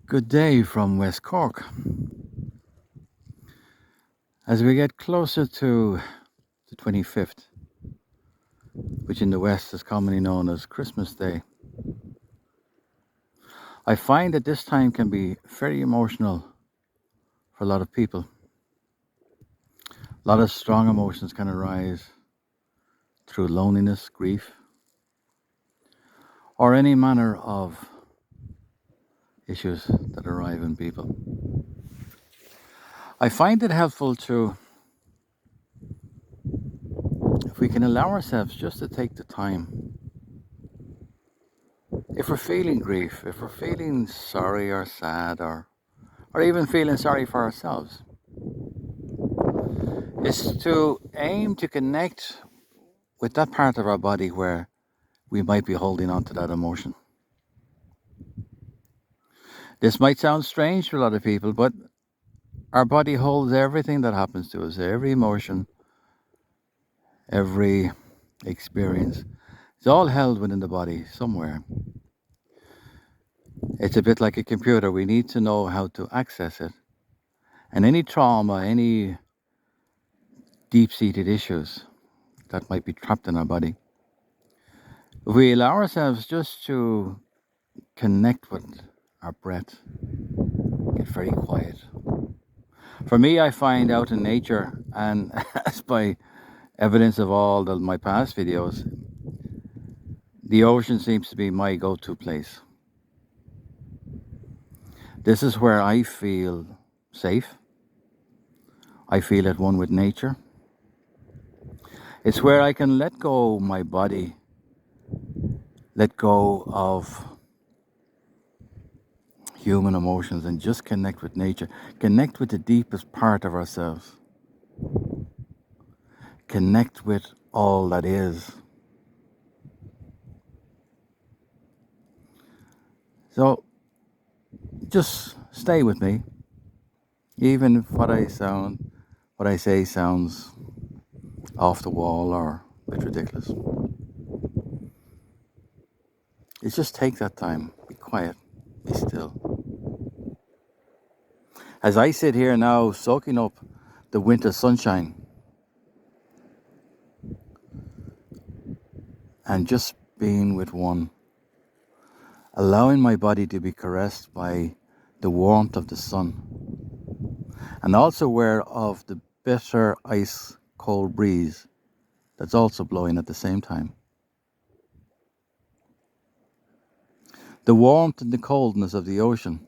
Good day from West Cork. As we get closer to the 25th, which in the West is commonly known as Christmas Day, I find that this time can be very emotional for a lot of people. A lot of strong emotions can arise through loneliness, grief, or any manner of issues that arrive in people. I find it helpful to, if we can allow ourselves just to take the time, if we're feeling grief, if we're feeling sorry or sad or even feeling sorry for ourselves, is to aim to connect with that part of our body where we might be holding on to that emotion. This might sound strange to a lot of people, but our body holds everything that happens to us, every emotion, every experience. It's all held within the body somewhere. It's a bit like a computer. We need to know how to access it. And any trauma, any deep-seated issues that might be trapped in our body, if we allow ourselves just to connect with our breath, get very quiet. For me, I find out in nature, and as by evidence of all my past videos, the ocean seems to be my go-to place. This is where I feel safe. I feel at one with nature. It's where I can let go my body, let go of human emotions, and just connect with nature, connect with the deepest part of ourselves, connect with all that is. So just stay with me, even if what I say sounds off the wall or a bit ridiculous. It's just take that time, be quiet, be still. As I sit here now soaking up the winter sunshine and just being with one, allowing my body to be caressed by the warmth of the sun, and also aware of the bitter ice cold breeze that's also blowing at the same time. The warmth and the coldness of the ocean,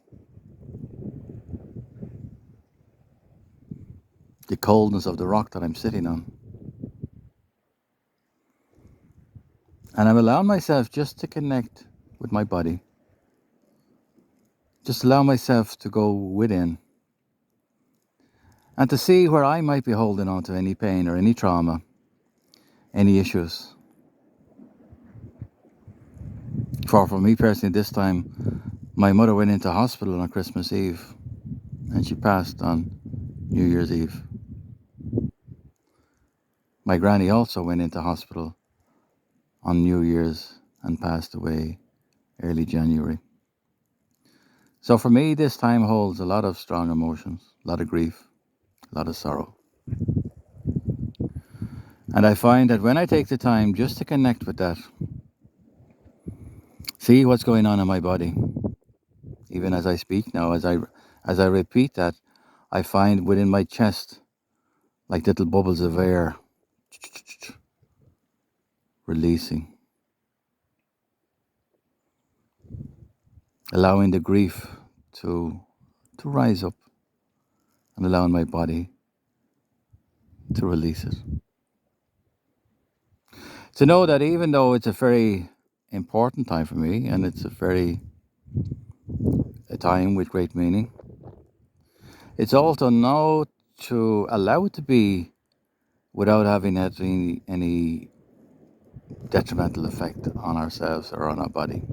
the coldness of the rock that I'm sitting on. And I'm allowing myself just to connect with my body. Just allow myself to go within and to see where I might be holding on to any pain or any trauma, any issues. For me personally, this time, my mother went into hospital on Christmas Eve and she passed on New Year's Eve. My granny also went into hospital on New Year's and passed away early January. So for me, this time holds a lot of strong emotions, a lot of grief, a lot of sorrow. And I find that when I take the time just to connect with that, see what's going on in my body, even as I speak now, as I repeat that, I find within my chest like little bubbles of air releasing, allowing the grief to rise up and allowing my body to release it. To know that even though it's a very important time for me and it's a time with great meaning, it's also now to allow it to be without having any detrimental effect on ourselves or on our body.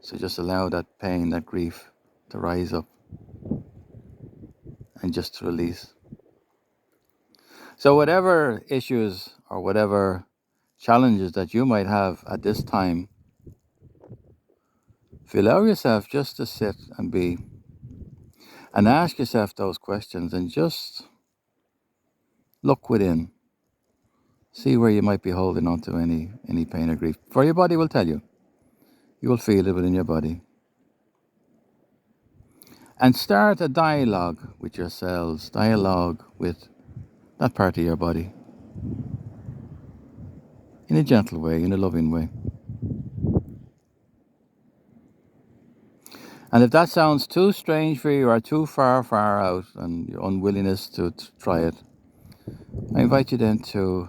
So just allow that pain, that grief to rise up and just to release. So whatever issues or whatever challenges that you might have at this time, If you allow yourself just to sit and be, and ask yourself those questions and just look within, see where you might be holding on to any pain or grief. For your body will tell you. You will feel it within your body. And start a dialogue with yourselves, dialogue with that part of your body. In a gentle way, in a loving way. And if that sounds too strange for you or too far out and your unwillingness to try it, I invite you then to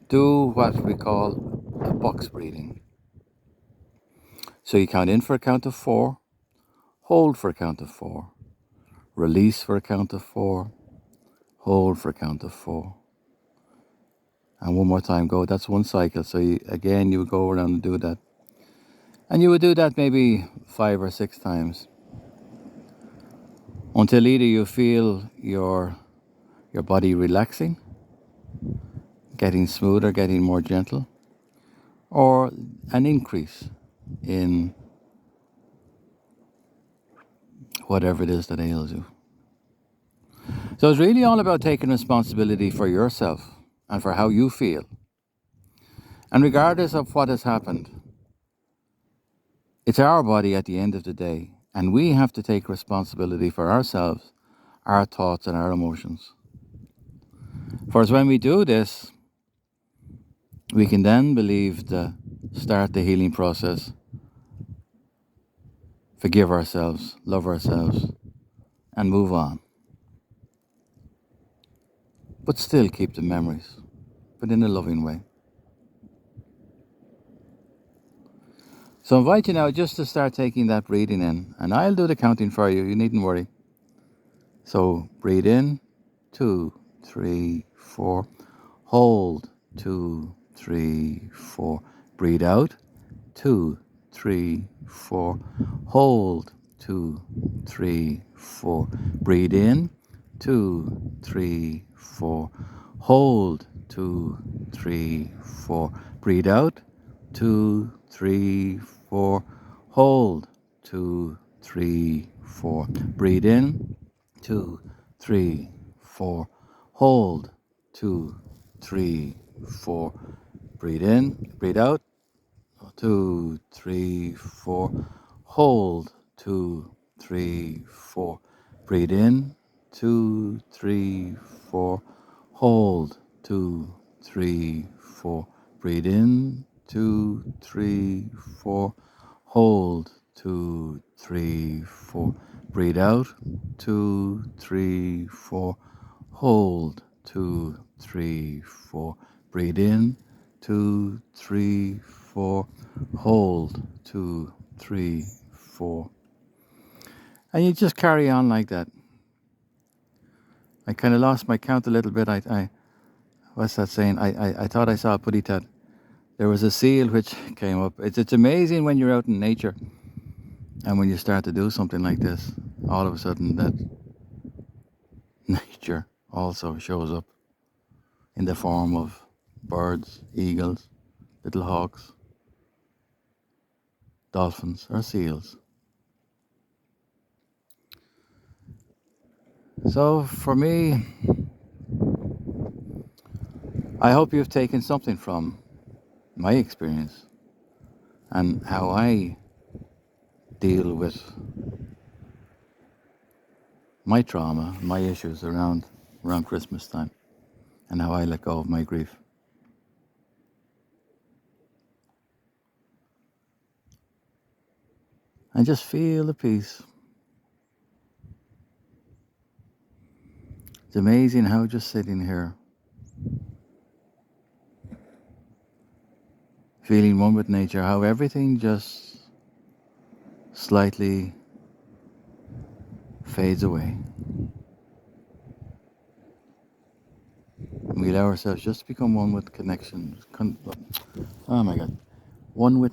do what we call a box breathing. So you count in for a count of 4, hold for a count of 4, release for a count of 4, hold for a count of 4. And one more time, go. That's one cycle. So you would go around and do that. And you would do that maybe 5 or 6 times. Until either you feel your body relaxing, getting smoother, getting more gentle, or an increase in whatever it is that ails you. So it's really all about taking responsibility for yourself and for how you feel. And regardless of what has happened, it's our body at the end of the day, and we have to take responsibility for ourselves, our thoughts and our emotions. For as when we do this, we can then start the healing process, forgive ourselves, love ourselves, and move on. But still keep the memories, but in a loving way. So I invite you now just to start taking that breathing in, and I'll do the counting for you, you needn't worry. So breathe in, 2, 3, 4, hold, 2, 3, 4, breathe out, 2, 3, 4, hold, 2, 3, 4, breathe in, 2, 3, 4, hold, 2, 3, 4, breathe out, 2, 3, 4, hold, 2, 3, 4, breathe in, 2, 3, 4, hold, 2, 3, 4, breathe in, breathe out, 2, 3, 4, hold, 2, 3, 4, breathe in, 2, 3, 4, hold, 2, 3, 4, breathe in, 2, 3, 4, hold, 2, 3, 4, breathe out, 2, 3, 4, hold, 2, 3, 4, breathe in, 2, 3, 4, hold, 2, 3, 4. And you just carry on like that. I kind of lost my count a little bit. What's that saying? I thought I saw a putty tat. There was a seal which came up. It's amazing when you're out in nature and when you start to do something like this, all of a sudden that nature also shows up in the form of birds, eagles, little hawks, dolphins, or seals. So for me, I hope you've taken something from my experience and how I deal with my trauma, my issues around Christmas time, and how I let go of my grief. And just feel the peace. It's amazing how just sitting here, feeling one with nature, how everything just slightly fades away. We allow ourselves just to become one with connection. Oh my God. One with